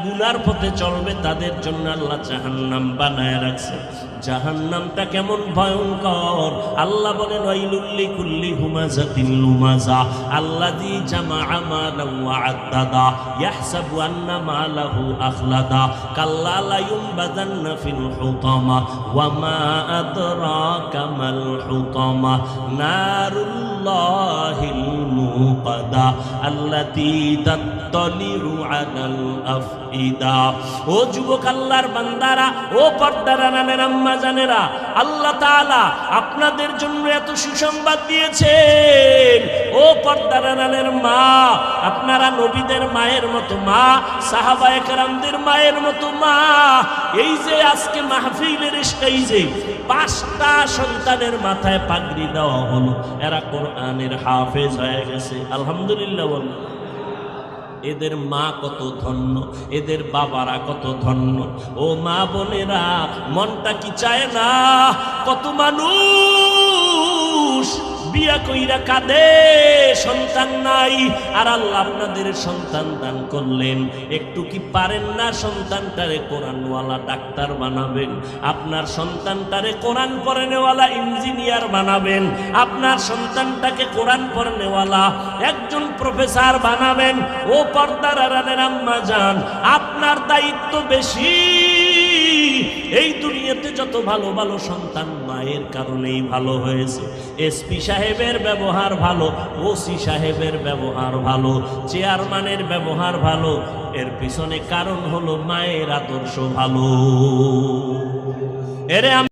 গুনার পথে চলবে তাদের জন্য আল্লাহ জাহান্নাম বানায় রাখছে। জাহান্নামটা কেমন ভয়ঙ্কর! আল্লাহ বলেন ওয়াইলুল লিকুল্লি হুমাযাতিন লুমাযা আল্লাযী জামাআ মালান ওয়া আদ্দাদা ইয়াহসাবু আন্না মালাহু আখলাদা কাল্লা লা ইউনবাযান্না ফিল হুতামা ওয়া মা আদরাকা মাল হুতামা নারুল্লাহিল মুকাদা আল্লাতী তাত্তালিউ আলাল আফইদা। ও যুবক আল্লাহর বান্দারা, ও পর্দার আড়ালের আম্মা জানেরা, আল্লাহ তাআলা আপনাদের জন্য এত সুসংবাদ দিয়েছেন। ও পর্দার আড়ালের মা, আপনারা নবীদের মায়ের মতো মা, সাহাবায়ে কেরামদের মায়ের মতো মা। এই যে আজকে মাহফিলের স্টেজে 5টা সন্তানের মাথায় পাগড়ি দেওয়া হলো, এরা কোরআনের হাফেজ হয়ে গেছে, আলহামদুলিল্লাহ বলুন। এদের মা কত ধন্য, এদের বাবারা কত ধন্য। ও মা বোনেরা, মনটা কি চায় না? কত মানুষ বিয়া কইরা কাঁদে, সন্তান নাই, আর আল্লাহ আপনাদের সন্তান দান করলেন। একটু কি পারেন না সন্তানটারে কোরআনওয়ালা ডাক্তার বানাবেন? আপনার সন্তানটারে কোরআন পড়ানেওয়ালা ইঞ্জিনিয়ার বানাবেন? আপনার সন্তানটাকে কোরআন পড়ানেওয়ালা একজন প্রফেসর বানাবেন? ও পর্দার আড়ালের আম্মা জান, আপনার দায়িত্ব বেশি। এই দুনিয়াতে যত ভালো ভালো সন্তান মায়ের কারণেই ভালো হয়েছে। এসপি সাহেবের ব্যবহার ভালো, ওসি সাহেবের ব্যবহার ভালো, চেয়ারম্যানের ব্যবহার ভালো, এর পিছনে কারণ হলো মায়ের আদর্শ ভালো। এরে